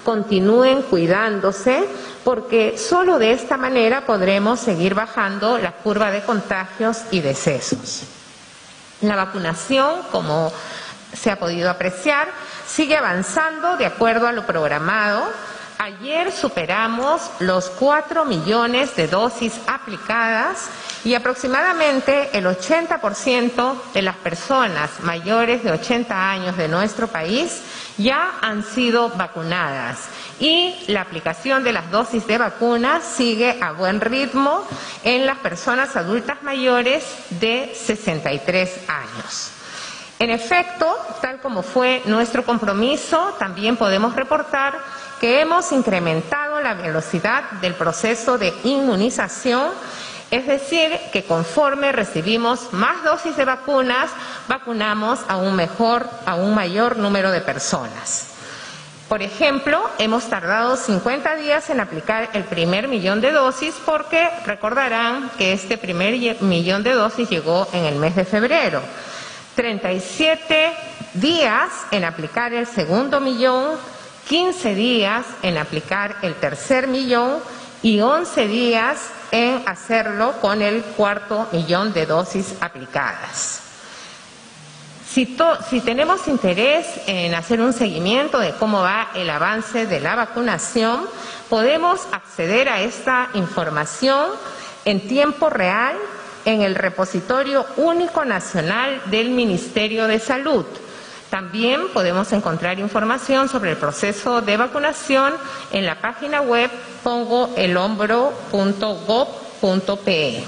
continúen cuidándose, porque solo de esta manera podremos seguir bajando la curva de contagios y decesos. La vacunación, como se ha podido apreciar, sigue avanzando de acuerdo a lo programado. Ayer superamos los 4 millones de dosis aplicadas y aproximadamente el 80% de las personas mayores de 80 años de nuestro país ya han sido vacunadas y la aplicación de las dosis de vacunas sigue a buen ritmo en las personas adultas mayores de 63 años. En efecto, tal como fue nuestro compromiso, también podemos reportar que hemos incrementado la velocidad del proceso de inmunización, es decir, que conforme recibimos más dosis de vacunas, vacunamos a un mayor número de personas. Por ejemplo, hemos tardado 50 días en aplicar el primer millón de dosis porque recordarán que este primer millón de dosis llegó en el mes de febrero. 37 días en aplicar el segundo millón, 15 días en aplicar el tercer millón y 11 días en hacerlo con el cuarto millón de dosis aplicadas. Si tenemos interés en hacer un seguimiento de cómo va el avance de la vacunación, podemos acceder a esta información en tiempo real en el Repositorio Único Nacional del Ministerio de Salud. También podemos encontrar información sobre el proceso de vacunación en la página web pongoelhombro.gov.pe.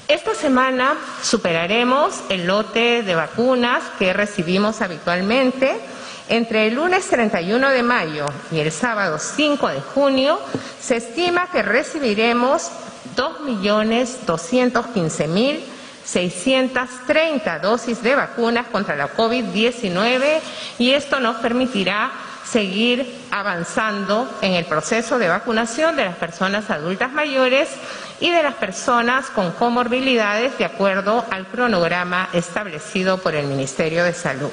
Esta semana superaremos el lote de vacunas que recibimos habitualmente. Entre el lunes 31 de mayo y el sábado 5 de junio se estima que recibiremos 2.215.630 dosis de vacunas contra la COVID-19 y esto nos permitirá seguir avanzando en el proceso de vacunación de las personas adultas mayores y de las personas con comorbilidades de acuerdo al cronograma establecido por el Ministerio de Salud.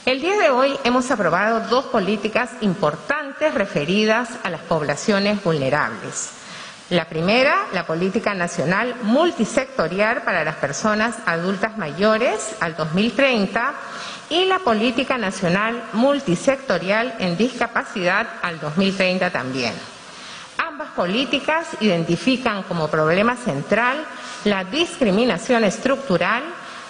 El día de hoy hemos aprobado 2 políticas importantes referidas a las poblaciones vulnerables. La primera, la Política Nacional Multisectorial para las Personas Adultas Mayores al 2030 y la Política Nacional Multisectorial en Discapacidad al 2030 también. Ambas políticas identifican como problema central la discriminación estructural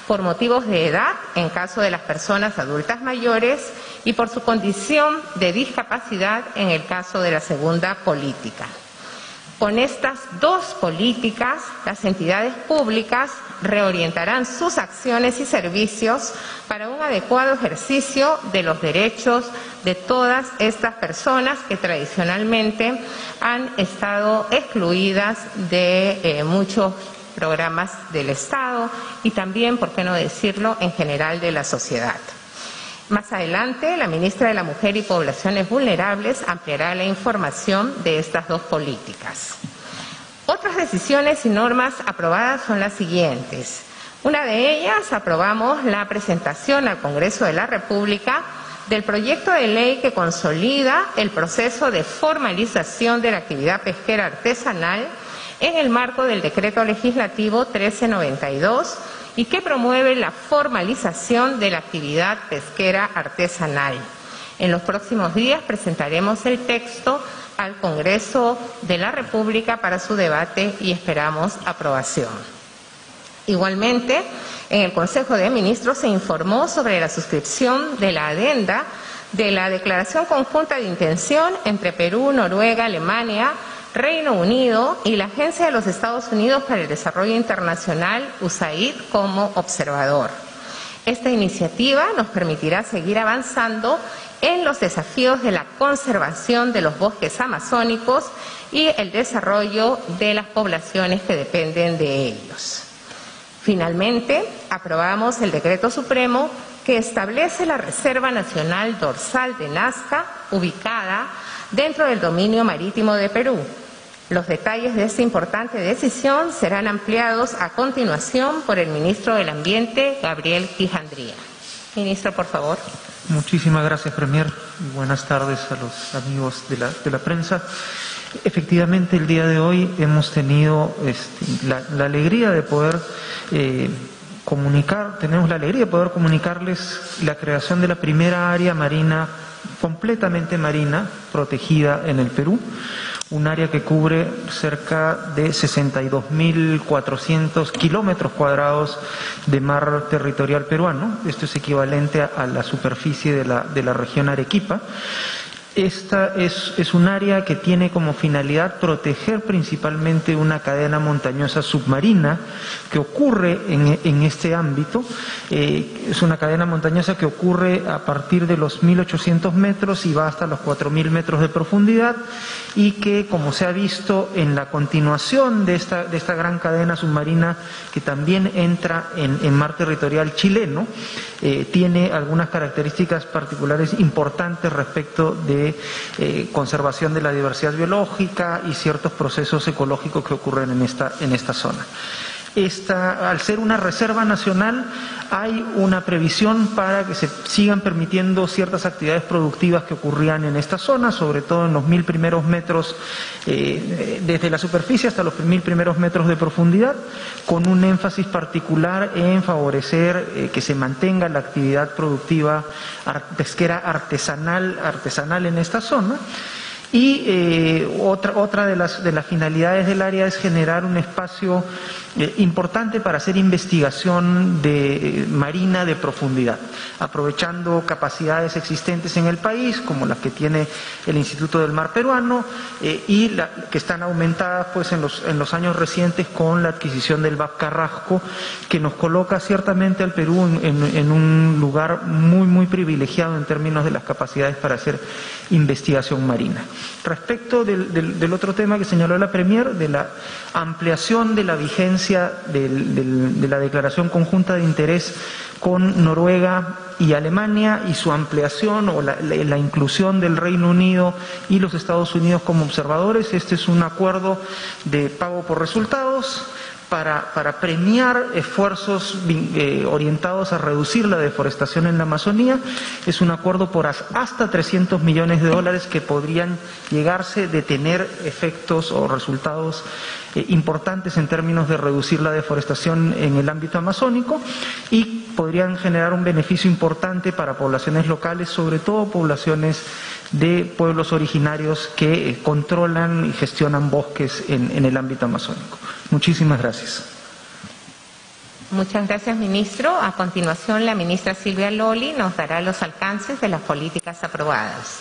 por motivos de edad en caso de las personas adultas mayores y por su condición de discapacidad en el caso de la segunda política. Con estas 2 políticas, las entidades públicas reorientarán sus acciones y servicios para un adecuado ejercicio de los derechos de todas estas personas que tradicionalmente han estado excluidas de muchos programas del Estado y también, por qué no decirlo, en general de la sociedad. Más adelante, la ministra de la Mujer y Poblaciones Vulnerables ampliará la información de estas 2 políticas. Otras decisiones y normas aprobadas son las siguientes. Una de ellas, aprobamos la presentación al Congreso de la República del proyecto de ley que consolida el proceso de formalización de la actividad pesquera artesanal en el marco del Decreto Legislativo 1392 y que promueve la formalización de la actividad pesquera artesanal. En los próximos días presentaremos el texto al Congreso de la República para su debate y esperamos aprobación. Igualmente, en el Consejo de Ministros se informó sobre la suscripción de la adenda de la Declaración Conjunta de Intención entre Perú, Noruega, Alemania, Reino Unido y la Agencia de los Estados Unidos para el Desarrollo Internacional, USAID, como observador. Esta iniciativa nos permitirá seguir avanzando en los desafíos de la conservación de los bosques amazónicos y el desarrollo de las poblaciones que dependen de ellos. Finalmente, aprobamos el Decreto Supremo que establece la Reserva Nacional Dorsal de Nazca, ubicada dentro del dominio marítimo de Perú. Los detalles de esta importante decisión serán ampliados a continuación por el ministro del Ambiente, Gabriel Kijandría. Ministro, por favor. Muchísimas gracias, Premier. Buenas tardes a los amigos de la prensa. Efectivamente, el día de hoy hemos tenido la alegría de poder comunicarles la creación de la primera área marina, completamente marina, protegida en el Perú. Un área que cubre cerca de 62.400 kilómetros cuadrados de mar territorial peruano. Esto es equivalente a la superficie de la región Arequipa. Esta es un área que tiene como finalidad proteger principalmente una cadena montañosa submarina que ocurre en este ámbito. Es una cadena montañosa que ocurre a partir de los 1.800 metros y va hasta los 4.000 metros de profundidad, y que, como se ha visto en la continuación de esta gran cadena submarina que también entra en mar territorial chileno, tiene algunas características particulares importantes respecto de conservación de la diversidad biológica y ciertos procesos ecológicos que ocurren en esta zona. Al ser una reserva nacional, hay una previsión para que se sigan permitiendo ciertas actividades productivas que ocurrían en esta zona, sobre todo en los 1.000 primeros metros, desde la superficie hasta los 1.000 primeros metros de profundidad, con un énfasis particular en favorecer que se mantenga la actividad productiva pesquera artesanal en esta zona. Y otra de las finalidades del área es generar un espacio importante para hacer investigación marina de profundidad, aprovechando capacidades existentes en el país, como las que tiene el Instituto del Mar Peruano, y que están aumentadas pues en los años recientes con la adquisición del BAP Carrasco, que nos coloca ciertamente al Perú en un lugar muy privilegiado en términos de las capacidades para hacer investigación marina. Respecto del otro tema que señaló la Premier, de la ampliación de la vigencia de la declaración conjunta de interés con Noruega y Alemania, y su ampliación o la inclusión del Reino Unido y los Estados Unidos como observadores. Este es un acuerdo de pago por resultados para premiar esfuerzos orientados a reducir la deforestación en la Amazonía. Es un acuerdo por hasta $300 millones que podrían llegarse de tener efectos o resultados importantes en términos de reducir la deforestación en el ámbito amazónico, y podrían generar un beneficio importante para poblaciones locales, sobre todo poblaciones de pueblos originarios que controlan y gestionan bosques en el ámbito amazónico. Muchísimas gracias. Muchas gracias, ministro. A continuación, la ministra Silvia Lolli nos dará los alcances de las políticas aprobadas.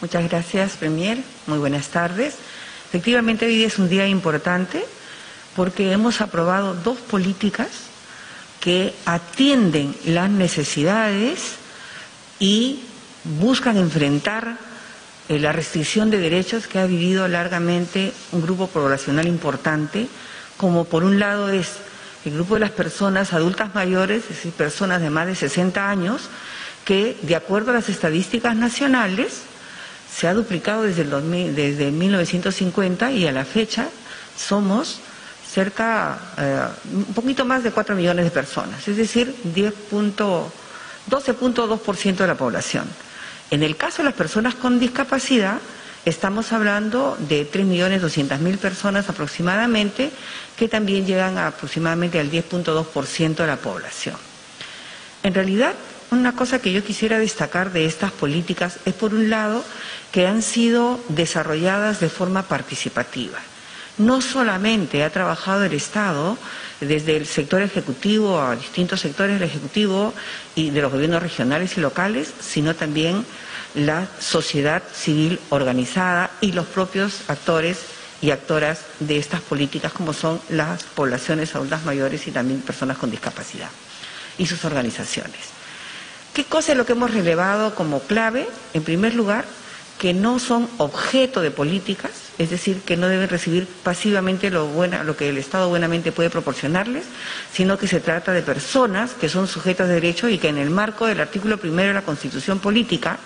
Muchas gracias, Premier. Muy buenas tardes. Efectivamente, hoy es un día importante porque hemos aprobado dos políticas que atienden las necesidades y buscan enfrentar la restricción de derechos que ha vivido largamente un grupo poblacional importante, como por un lado es el grupo de las personas adultas mayores, es decir, personas de más de 60 años, que de acuerdo a las estadísticas nacionales se ha duplicado desde 1950, y a la fecha somos un poquito más de 4 millones de personas, es decir, 12.2% de la población. En el caso de las personas con discapacidad, estamos hablando de 3.200.000 personas aproximadamente, que también llegan aproximadamente al 10.2% de la población. En realidad, una cosa que yo quisiera destacar de estas políticas es, por un lado, que han sido desarrolladas de forma participativa. No solamente ha trabajado el Estado desde el sector ejecutivo a distintos sectores del Ejecutivo y de los gobiernos regionales y locales, sino también la sociedad civil organizada y los propios actores y actoras de estas políticas, como son las poblaciones adultas mayores y también personas con discapacidad y sus organizaciones. ¿Qué cosa es lo que hemos relevado como clave? En primer lugar, que no son objeto de políticas, es decir, que no deben recibir pasivamente lo que el Estado buenamente puede proporcionarles, sino que se trata de personas que son sujetas de derecho y que en el marco del artículo 1 de la Constitución Política,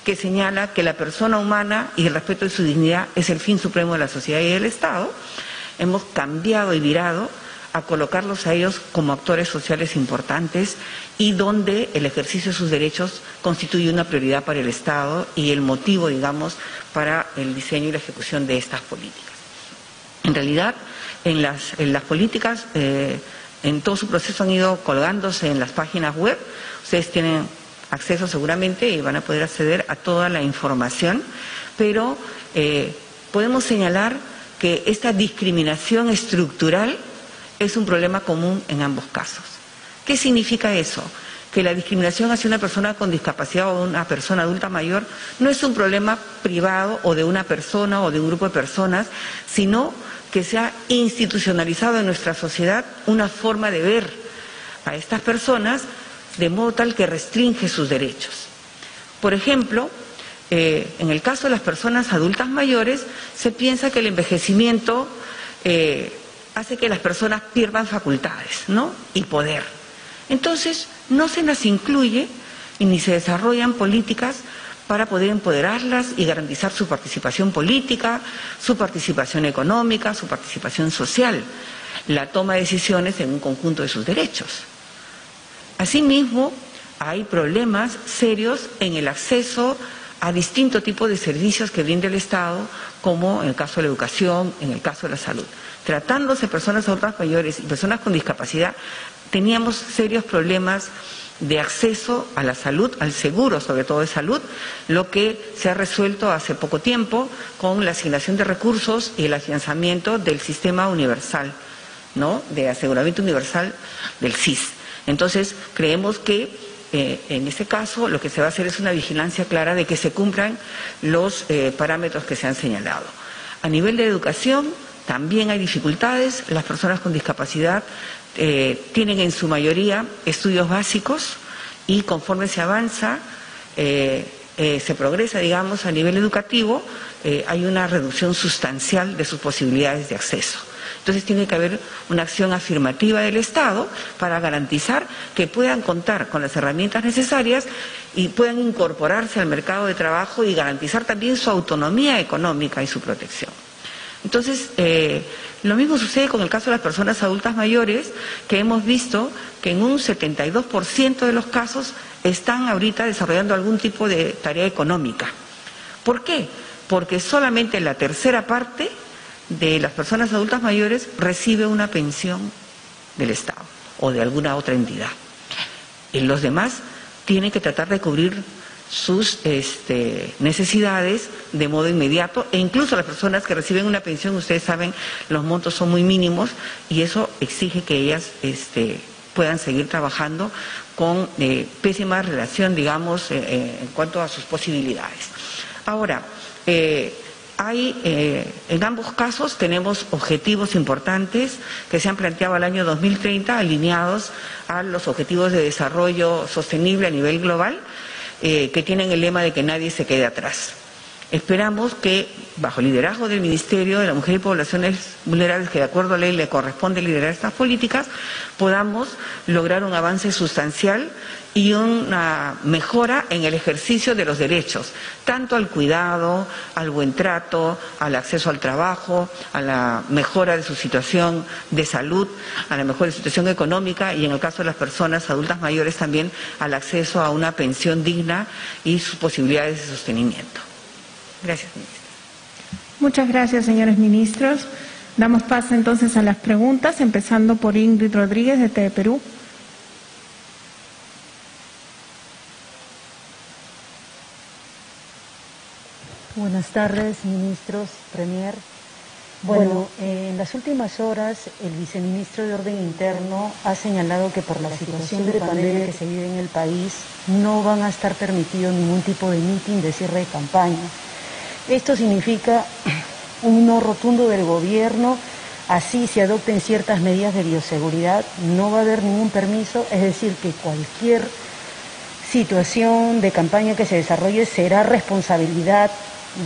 que señala que la persona humana y el respeto de su dignidad es el fin supremo de la sociedad y del Estado, hemos cambiado y virado a colocarlos a ellos como actores sociales importantes y donde el ejercicio de sus derechos constituye una prioridad para el Estado y el motivo, digamos, para el diseño y la ejecución de estas políticas. En realidad, en las políticas, en todo su proceso han ido colgándose en las páginas web. Ustedes tienen acceso seguramente y van a poder acceder a toda la información, pero podemos señalar que esta discriminación estructural es un problema común en ambos casos. ¿Qué significa eso? Que la discriminación hacia una persona con discapacidad o una persona adulta mayor no es un problema privado o de una persona o de un grupo de personas, sino que se ha institucionalizado en nuestra sociedad una forma de ver a estas personas de modo tal que restringe sus derechos. Por ejemplo, en el caso de las personas adultas mayores, se piensa que el envejecimiento hace que las personas pierdan facultades, ¿no?, y poder. Entonces, no se las incluye y ni se desarrollan políticas para poder empoderarlas y garantizar su participación política, su participación económica, su participación social, la toma de decisiones en un conjunto de sus derechos. Asimismo, hay problemas serios en el acceso a distintos tipos de servicios que brinda el Estado, como en el caso de la educación, en el caso de la salud. Tratándose de personas adultas mayores y personas con discapacidad, teníamos serios problemas de acceso a la salud, al seguro, sobre todo de salud, lo que se ha resuelto hace poco tiempo con la asignación de recursos y el afianzamiento del sistema universal, ¿no?, de aseguramiento universal del SIS. Entonces, creemos que en este caso lo que se va a hacer es una vigilancia clara de que se cumplan los parámetros que se han señalado. A nivel de educación también hay dificultades. Las personas con discapacidad tienen en su mayoría estudios básicos y conforme se avanza, se progresa, digamos, a nivel educativo, hay una reducción sustancial de sus posibilidades de acceso. Entonces tiene que haber una acción afirmativa del Estado para garantizar que puedan contar con las herramientas necesarias y puedan incorporarse al mercado de trabajo y garantizar también su autonomía económica y su protección. Entonces, lo mismo sucede con el caso de las personas adultas mayores, que hemos visto que en un 72% de los casos están ahorita desarrollando algún tipo de tarea económica. ¿Por qué? Porque solamente la tercera parte de las personas adultas mayores recibe una pensión del Estado o de alguna otra entidad. Y los demás tienen que tratar de cubrir sus necesidades de modo inmediato, e incluso las personas que reciben una pensión, ustedes saben, los montos son muy mínimos y eso exige que ellas puedan seguir trabajando con pésima relación, digamos, en cuanto a sus posibilidades. Ahora, en ambos casos tenemos objetivos importantes que se han planteado al año 2030, alineados a los objetivos de desarrollo sostenible a nivel global, que tienen el lema de que nadie se quede atrás. Esperamos que, bajo el liderazgo del Ministerio de la Mujer y Poblaciones Vulnerables, que de acuerdo a ley le corresponde liderar estas políticas, podamos lograr un avance sustancial y una mejora en el ejercicio de los derechos, tanto al cuidado, al buen trato, al acceso al trabajo, a la mejora de su situación de salud, a la mejora de su situación económica y, en el caso de las personas adultas mayores, también al acceso a una pensión digna y sus posibilidades de sostenimiento. Gracias, ministra. Muchas gracias, señores ministros. Damos paso entonces a las preguntas, empezando por Ingrid Rodríguez, de TV Perú. Buenas tardes, ministros, premier. Bueno, en las últimas horas el viceministro de Orden Interno ha señalado que por la situación de pandemia que se vive en el país no van a estar permitidos ningún tipo de mitin de cierre de campaña. Esto significa un no rotundo del gobierno. Así se adopten ciertas medidas de bioseguridad, no va a haber ningún permiso, es decir, que cualquier situación de campaña que se desarrolle será responsabilidad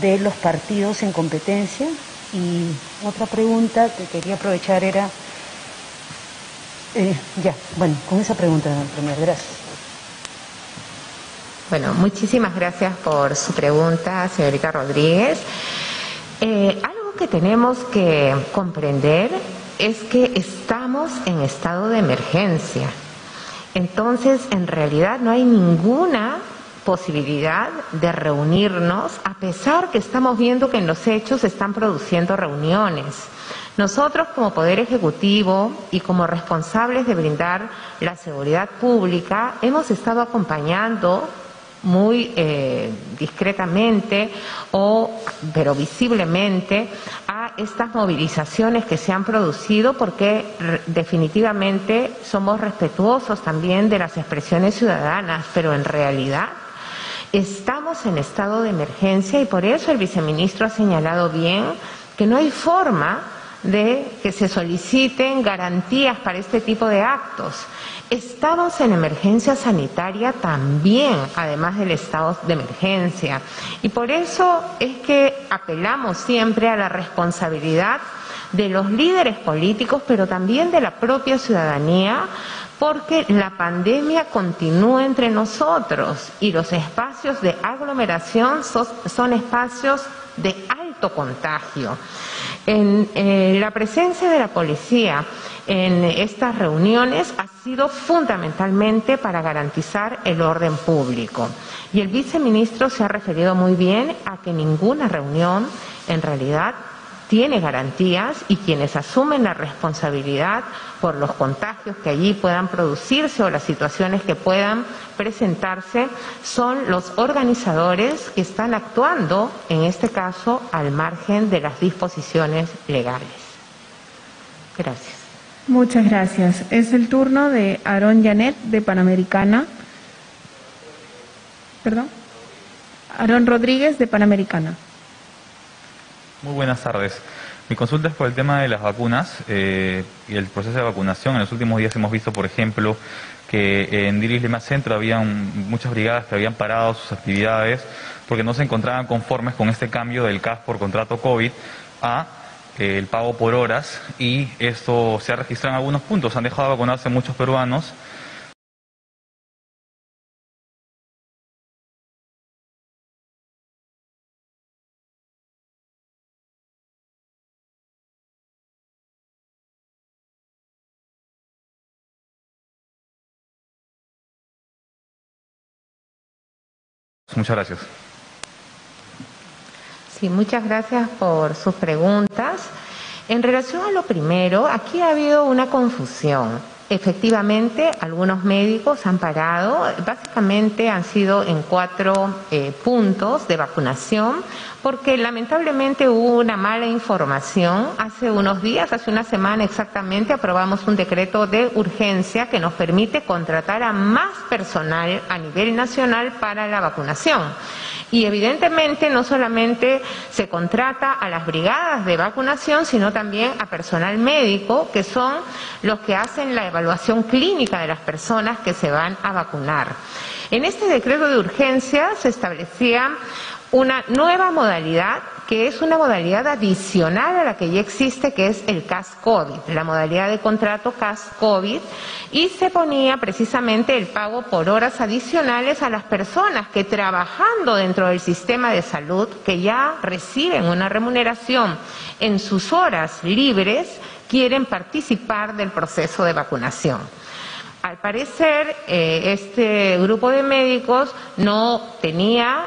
de los partidos en competencia. Y otra pregunta que quería aprovechar era, con esa pregunta, premier, gracias. Bueno, muchísimas gracias por su pregunta, señorita Rodríguez. Algo que tenemos que comprender es que estamos estamos en estado de emergencia. Entonces, en realidad no hay ninguna posibilidad de reunirnos, a pesar que estamos viendo que en los hechos se están produciendo reuniones. Nosotros, como Poder Ejecutivo y como responsables de brindar la seguridad pública, hemos estado acompañando muy discretamente pero visiblemente a estas movilizaciones que se han producido, porque definitivamente somos respetuosos también de las expresiones ciudadanas, pero en realidad estamos en estado de emergencia y por eso el viceministro ha señalado bien que no hay forma de que se soliciten garantías para este tipo de actos. Estamos en emergencia sanitaria también, además del estado de emergencia. Y por eso es que apelamos siempre a la responsabilidad de los líderes políticos, pero también de la propia ciudadanía, porque la pandemia continúa entre nosotros y los espacios de aglomeración son espacios de alto contagio. La presencia de la policía en estas reuniones ha sido fundamentalmente para garantizar el orden público. Y el viceministro se ha referido muy bien a que ninguna reunión en realidad tiene garantías, y quienes asumen la responsabilidad por los contagios que allí puedan producirse o las situaciones que puedan presentarse son los organizadores, que están actuando, en este caso, al margen de las disposiciones legales. Gracias. Muchas gracias. Es el turno de Aarón Janet, de Panamericana. Perdón. Aarón Rodríguez, de Panamericana. Muy buenas tardes. Mi consulta es por el tema de las vacunas y el proceso de vacunación. En los últimos días hemos visto, por ejemplo, que en Diris Lima Centro habían muchas brigadas que habían parado sus actividades porque no se encontraban conformes con este cambio del CAS por contrato COVID a el pago por horas, y esto se ha registrado en algunos puntos. Han dejado de vacunarse muchos peruanos. Muchas gracias. Sí, muchas gracias por sus preguntas. En relación a lo primero, aquí ha habido una confusión. Efectivamente, algunos médicos han parado, básicamente han sido en 4 puntos de vacunación, porque lamentablemente hubo una mala información. Hace unos días, hace una semana exactamente, aprobamos un decreto de urgencia que nos permite contratar a más personal a nivel nacional para la vacunación. Y evidentemente no solamente se contrata a las brigadas de vacunación, sino también a personal médico, que son los que hacen la evaluación clínica de las personas que se van a vacunar. En este decreto de urgencia se establecía una nueva modalidad, que es una modalidad adicional a la que ya existe, que es el CAS COVID, la modalidad de contrato CAS COVID, y se ponía precisamente el pago por horas adicionales a las personas que, trabajando dentro del sistema de salud, que ya reciben una remuneración en sus horas libres, quieren participar del proceso de vacunación. Al parecer, este grupo de médicos no tenía,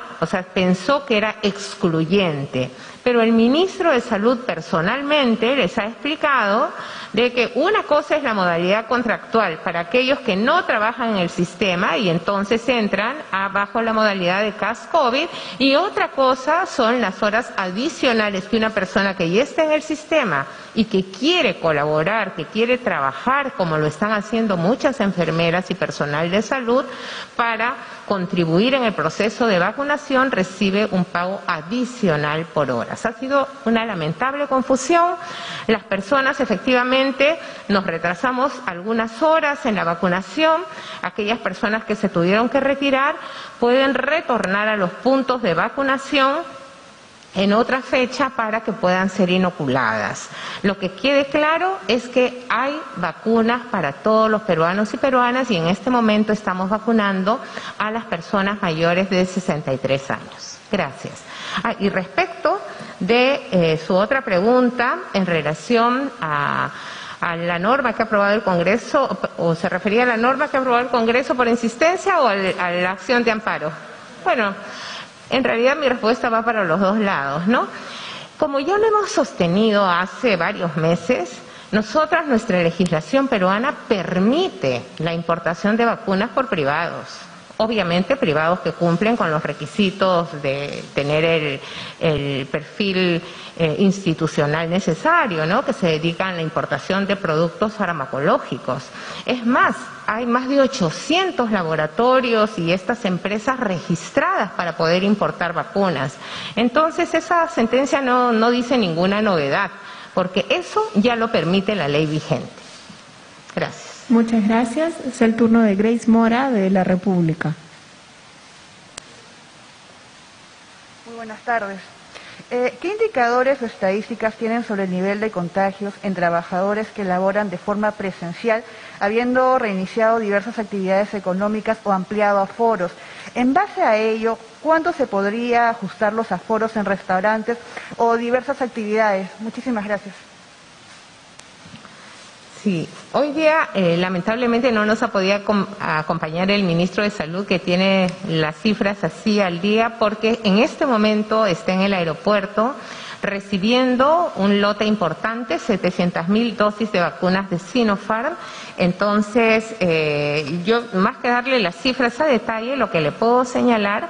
pensó que era excluyente, pero el ministro de Salud personalmente les ha explicado de que una cosa es la modalidad contractual para aquellos que no trabajan en el sistema y entonces entran bajo la modalidad de CAS COVID, y otra cosa son las horas adicionales que una persona que ya está en el sistema y que quiere colaborar, que quiere trabajar, como lo están haciendo muchas enfermeras y personal de salud, para contribuir en el proceso de vacunación, recibe un pago adicional por horas. Ha sido una lamentable confusión. Las personas, efectivamente, nos retrasamos algunas horas en la vacunación. Aquellas personas que se tuvieron que retirar pueden retornar a los puntos de vacunación en otra fecha para que puedan ser inoculadas. Lo que quede claro es que hay vacunas para todos los peruanos y peruanas, y en este momento estamos vacunando a las personas mayores de 63 años. Gracias. Y respecto de su otra pregunta en relación a a la norma que ha aprobado el Congreso, o se refería a la norma que ha aprobado el Congreso por insistencia o a la acción de amparo? Bueno, en realidad mi respuesta va para los dos lados, ¿no? Como ya lo hemos sostenido hace varios meses, nuestra legislación peruana permite la importación de vacunas por privados. Obviamente privados que cumplen con los requisitos de tener el perfil institucional necesario, ¿no? Que se dedican a la importación de productos farmacológicos. Es más, hay más de 800 laboratorios y estas empresas registradas para poder importar vacunas. Entonces esa sentencia no dice ninguna novedad, porque eso ya lo permite la ley vigente. Gracias. Muchas gracias. Es el turno de Grace Mora, de La República. Muy buenas tardes. ¿Qué indicadores o estadísticas tienen sobre el nivel de contagios en trabajadores que laboran de forma presencial, habiendo reiniciado diversas actividades económicas o ampliado aforos? En base a ello, ¿cuándo se podría ajustar los aforos en restaurantes o diversas actividades? Muchísimas gracias. Sí, hoy día lamentablemente no nos ha podido acompañar el ministro de Salud, que tiene las cifras así al día, porque en este momento está en el aeropuerto recibiendo un lote importante, 700.000 dosis de vacunas de Sinopharm. Entonces, yo más que darle las cifras a detalle, lo que le puedo señalar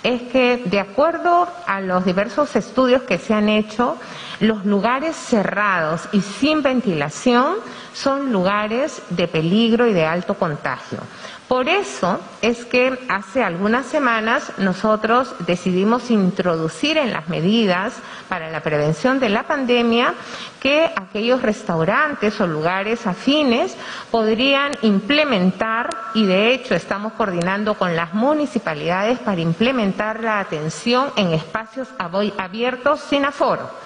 es que, de acuerdo a los diversos estudios que se han hecho, los lugares cerrados y sin ventilación son lugares de peligro y de alto contagio. Por eso es que hace algunas semanas nosotros decidimos introducir en las medidas para la prevención de la pandemia que aquellos restaurantes o lugares afines podrían implementar, y de hecho estamos coordinando con las municipalidades para implementar la atención en espacios abiertos sin aforo.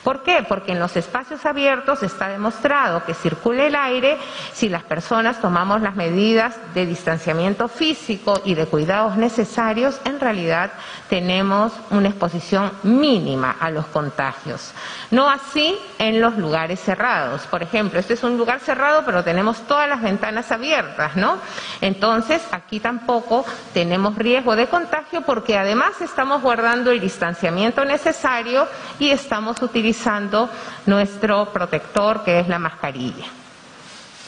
¿Por qué? Porque en los espacios abiertos está demostrado que circula el aire si las personas tomamos las medidas de distanciamiento físico y de cuidados necesarios. En realidad tenemos una exposición mínima a los contagios. No así en los lugares cerrados. Por ejemplo, este es un lugar cerrado, pero tenemos todas las ventanas abiertas, ¿no? Entonces, aquí tampoco tenemos riesgo de contagio, porque además estamos guardando el distanciamiento necesario y estamos utilizando nuestro protector, que es la mascarilla.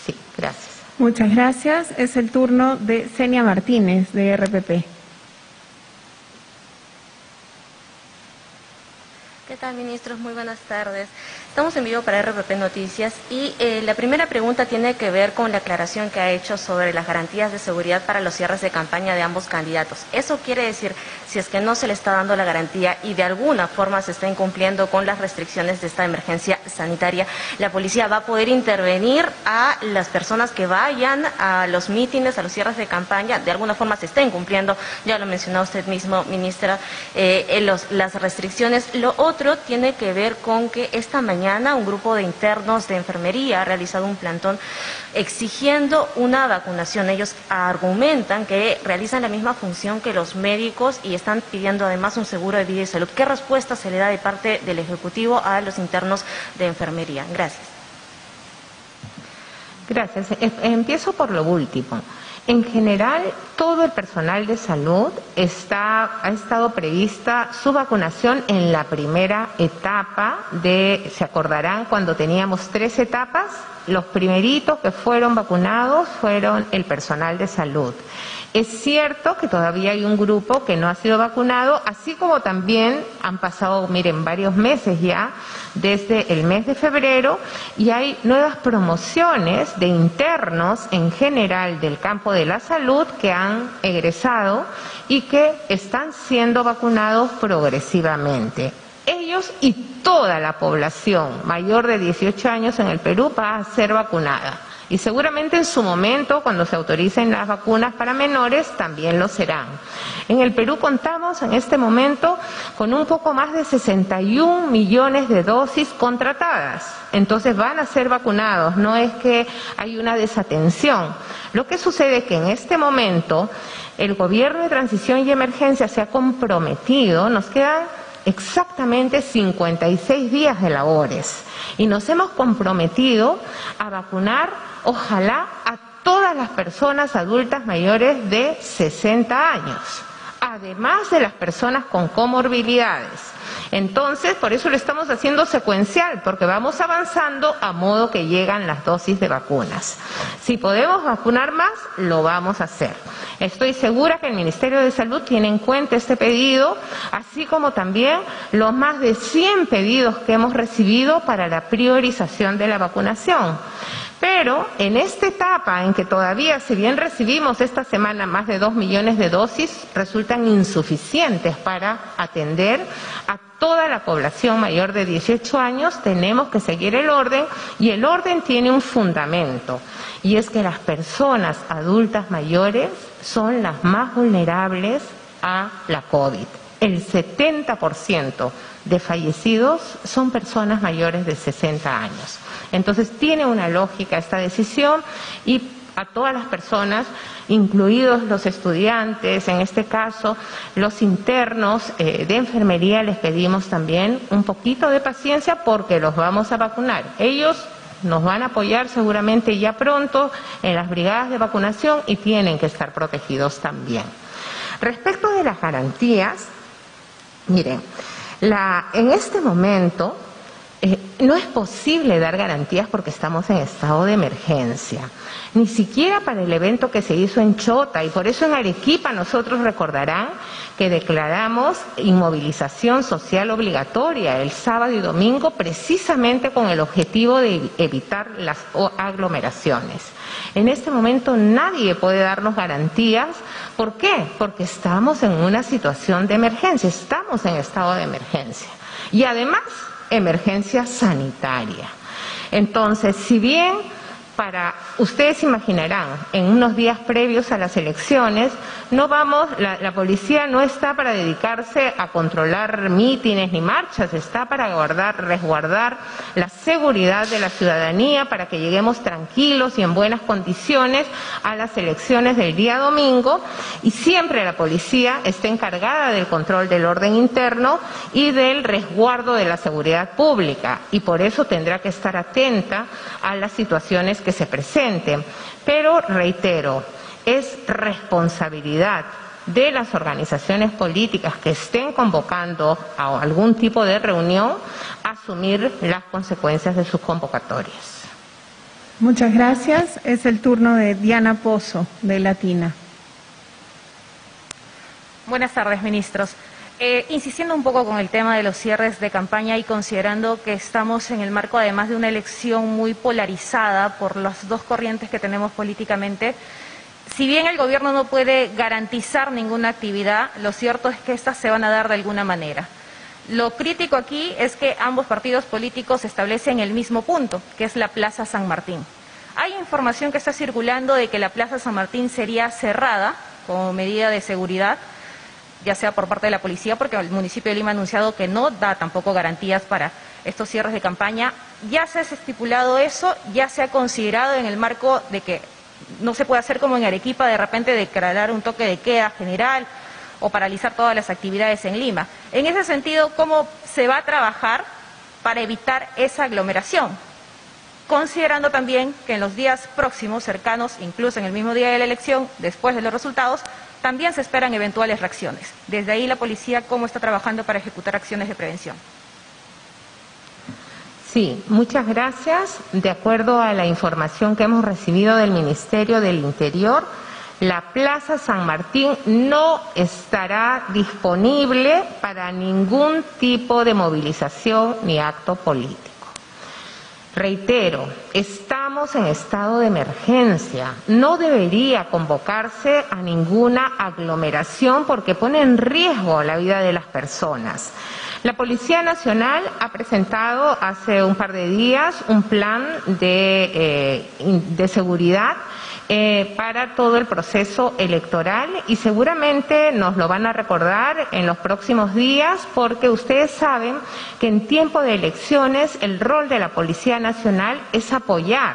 Sí, gracias. Muchas gracias. Es el turno de Senia Martínez, de RPP. ¿Qué tal, ministros? Muy buenas tardes. Estamos en vivo para RPP Noticias y la primera pregunta tiene que ver con la aclaración que ha hecho sobre las garantías de seguridad para los cierres de campaña de ambos candidatos. Eso quiere decir, si es que no se le está dando la garantía y de alguna forma se está incumpliendo con las restricciones de esta emergencia sanitaria, la policía va a poder intervenir a las personas que vayan a los mítines, a los cierres de campaña. De alguna forma se está incumpliendo, ya lo mencionó usted mismo, ministra, las restricciones. Lo otro tiene que ver con que esta mañana un grupo de internos de enfermería ha realizado un plantón exigiendo una vacunación. Ellos argumentan que realizan la misma función que los médicos y están pidiendo además un seguro de vida y salud. ¿Qué respuesta se le da de parte del Ejecutivo a los internos de enfermería? Gracias. Gracias. Empiezo por lo último. En general, todo el personal de salud ha estado prevista su vacunación en la primera etapa se acordarán cuando teníamos 3 etapas, los primeritos que fueron vacunados fueron el personal de salud. Es cierto que todavía hay un grupo que no ha sido vacunado, así como también han pasado, miren, varios meses ya, desde el mes de febrero, y hay nuevas promociones de internos en general del campo de la salud que han egresado y que están siendo vacunados progresivamente. Ellos y toda la población mayor de 18 años en el Perú va a ser vacunada. Y seguramente en su momento, cuando se autoricen las vacunas para menores, también lo serán. En el Perú contamos en este momento con un poco más de 61 millones de dosis contratadas. Entonces van a ser vacunados, no es que hay una desatención. Lo que sucede es que en este momento el Gobierno de Transición y Emergencia se ha comprometido, nos quedan exactamente 56 días de labores y nos hemos comprometido a vacunar, ojalá, a todas las personas adultas mayores de 60 años, además de las personas con comorbilidades. Entonces, por eso lo estamos haciendo secuencial, porque vamos avanzando a modo que llegan las dosis de vacunas. Si podemos vacunar más, lo vamos a hacer. Estoy segura que el Ministerio de Salud tiene en cuenta este pedido, así como también los más de 100 pedidos que hemos recibido para la priorización de la vacunación. Pero en esta etapa en que todavía, si bien recibimos esta semana más de 2 millones de dosis, resultan insuficientes para atender a toda la población mayor de 18 años, tenemos que seguir el orden, y el orden tiene un fundamento, y es que las personas adultas mayores son las más vulnerables a la COVID. El 70% de fallecidos son personas mayores de 60 años. Entonces tiene una lógica esta decisión, y a todas las personas, incluidos los estudiantes, en este caso los internos de enfermería, les pedimos también un poquito de paciencia porque los vamos a vacunar. Ellos nos van a apoyar seguramente ya pronto en las brigadas de vacunación y tienen que estar protegidos también. Respecto de las garantías, miren, en este momento no es posible dar garantías porque estamos en estado de emergencia, ni siquiera para el evento que se hizo en Chota, y por eso en Arequipa nosotros recordarán que declaramos inmovilización social obligatoria el sábado y domingo precisamente con el objetivo de evitar las aglomeraciones. En este momento nadie puede darnos garantías. ¿Por qué? Porque estamos en una situación de emergencia, estamos en estado de emergencia y además emergencia sanitaria. Entonces, si bien ustedes imaginarán, en unos días previos a las elecciones, la policía no está para dedicarse a controlar mítines ni marchas, está para resguardar la seguridad de la ciudadanía, para que lleguemos tranquilos y en buenas condiciones a las elecciones del día domingo, y siempre la policía está encargada del control del orden interno y del resguardo de la seguridad pública, y por eso tendrá que estar atenta a las situaciones que se presenten. Pero reitero, es responsabilidad de las organizaciones políticas que estén convocando a algún tipo de reunión asumir las consecuencias de sus convocatorias. Muchas gracias. Es el turno de Diana Pozo, de Latina. Buenas tardes, ministros. Insistiendo un poco con el tema de los cierres de campaña y considerando que estamos en el marco además de una elección muy polarizada por las dos corrientes que tenemos políticamente, si bien el gobierno no puede garantizar ninguna actividad, lo cierto es que estas se van a dar de alguna manera. Lo crítico aquí es que ambos partidos políticos establecen el mismo punto, que es la Plaza San Martín. Hay información que está circulando de que la Plaza San Martín sería cerrada como medida de seguridad, ya sea por parte de la policía, porque el municipio de Lima ha anunciado que no da tampoco garantías para estos cierres de campaña. Ya se ha estipulado eso, ya se ha considerado en el marco de que no se puede hacer como en Arequipa, de repente declarar un toque de queda general o paralizar todas las actividades en Lima. En ese sentido, ¿cómo se va a trabajar para evitar esa aglomeración? Considerando también que en los días próximos, cercanos, incluso en el mismo día de la elección, después de los resultados, también se esperan eventuales reacciones. Desde ahí la policía, ¿cómo está trabajando para ejecutar acciones de prevención? Sí, muchas gracias. De acuerdo a la información que hemos recibido del Ministerio del Interior, la Plaza San Martín no estará disponible para ningún tipo de movilización ni acto político. Reitero, estamos en estado de emergencia. No debería convocarse a ninguna aglomeración porque pone en riesgo la vida de las personas. La Policía Nacional ha presentado hace un par de días un plan de seguridad para todo el proceso electoral, y seguramente nos lo van a recordar en los próximos días, porque ustedes saben que en tiempo de elecciones el rol de la Policía Nacional es apoyar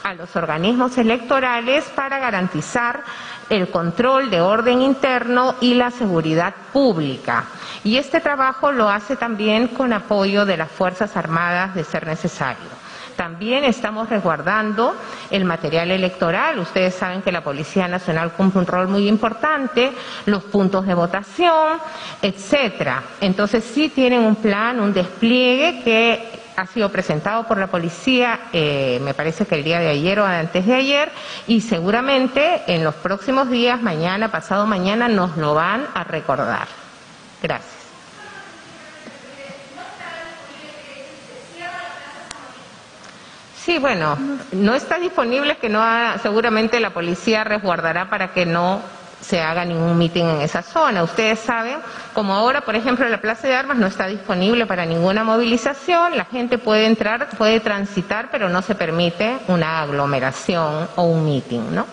a los organismos electorales para garantizar el control de orden interno y la seguridad pública. Y este trabajo lo hace también con apoyo de las Fuerzas Armadas de ser necesario. También estamos resguardando el material electoral. Ustedes saben que la Policía Nacional cumple un rol muy importante, los puntos de votación, etcétera. Entonces sí tienen un plan, un despliegue que ha sido presentado por la policía, me parece que el día de ayer o antes de ayer, y seguramente en los próximos días, mañana, pasado mañana, nos lo van a recordar. Gracias. Sí, bueno, no está disponible, que no seguramente la policía resguardará para que no se haga ningún mitin en esa zona. Ustedes saben, como ahora, por ejemplo, la Plaza de Armas no está disponible para ninguna movilización, la gente puede entrar, puede transitar, pero no se permite una aglomeración o un mitin, ¿no?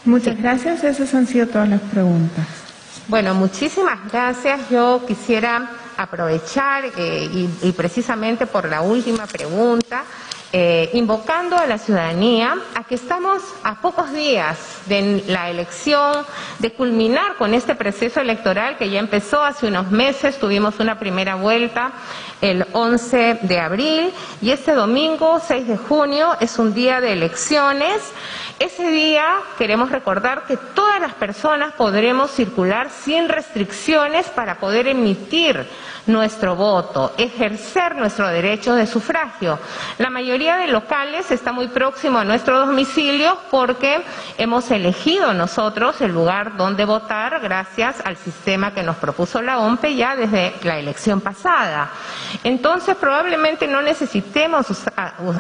Muchas gracias, esas han sido todas las preguntas. Bueno, muchísimas gracias. Yo quisiera aprovechar, y precisamente por la última pregunta, invocando a la ciudadanía a que estamos a pocos días de la elección, de culminar con este proceso electoral que ya empezó hace unos meses. Tuvimos una primera vuelta el 11 de abril y este domingo 6 de junio es un día de elecciones. Ese día queremos recordar que todas las personas podremos circular sin restricciones para poder emitir nuestro voto, ejercer nuestro derecho de sufragio. La mayoría de locales está muy próximo a nuestro domicilio porque hemos elegido nosotros el lugar donde votar gracias al sistema que nos propuso la OMPE ya desde la elección pasada. Entonces probablemente no necesitemos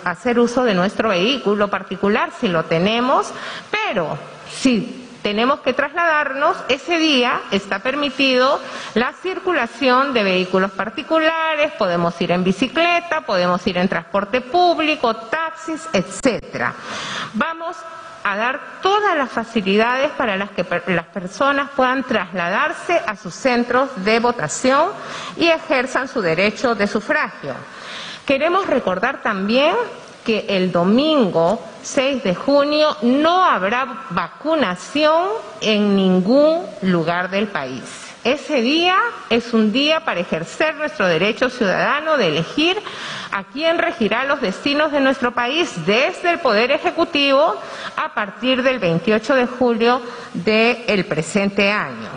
hacer uso de nuestro vehículo particular si lo tenemos, pero si tenemos que trasladarnos, ese día está permitido la circulación de vehículos particulares, podemos ir en bicicleta, podemos ir en transporte público, taxis, etcétera. Vamos a dar todas las facilidades para las que las personas puedan trasladarse a sus centros de votación y ejerzan su derecho de sufragio. Queremos recordar también que el domingo 6 de junio no habrá vacunación en ningún lugar del país. Ese día es un día para ejercer nuestro derecho ciudadano de elegir a quién regirá los destinos de nuestro país desde el Poder Ejecutivo a partir del 28 de julio del presente año.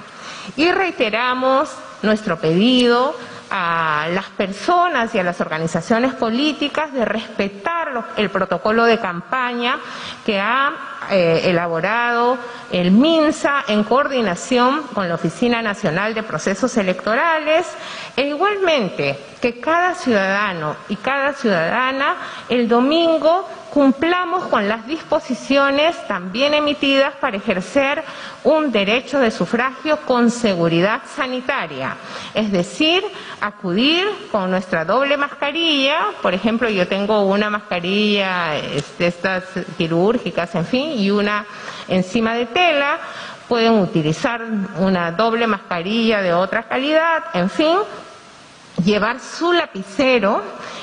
Y reiteramos nuestro pedido a las personas y a las organizaciones políticas de respetar el protocolo de campaña que ha elaborado el MINSA en coordinación con la Oficina Nacional de Procesos Electorales, e igualmente que cada ciudadano y cada ciudadana el domingo cumplamos con las disposiciones también emitidas para ejercer un derecho de sufragio con seguridad sanitaria, es decir, acudir con nuestra doble mascarilla. Por ejemplo, yo tengo una mascarilla de estas quirúrgicas, en fin, y una encima de tela. Pueden utilizar una doble mascarilla de otra calidad, en fin, llevar su lapicero,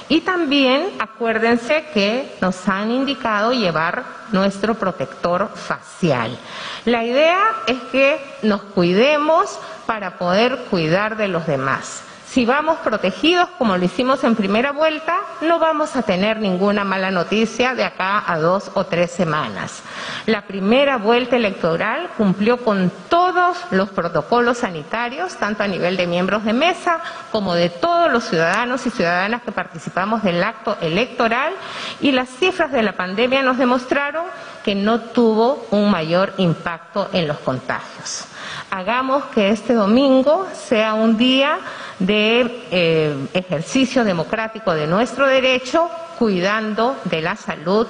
y también acuérdense que nos han indicado llevar nuestro protector facial. La idea es que nos cuidemos para poder cuidar de los demás. Si vamos protegidos como lo hicimos en primera vuelta, no vamos a tener ninguna mala noticia de acá a 2 o 3 semanas. La primera vuelta electoral cumplió con todos los protocolos sanitarios, tanto a nivel de miembros de mesa como de todos los ciudadanos y ciudadanas que participamos del acto electoral, y las cifras de la pandemia nos demostraron que no tuvo un mayor impacto en los contagios. Hagamos que este domingo sea un día de ejercicio democrático de nuestro derecho, cuidando de la salud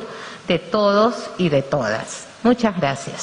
de todos y de todas. Muchas gracias.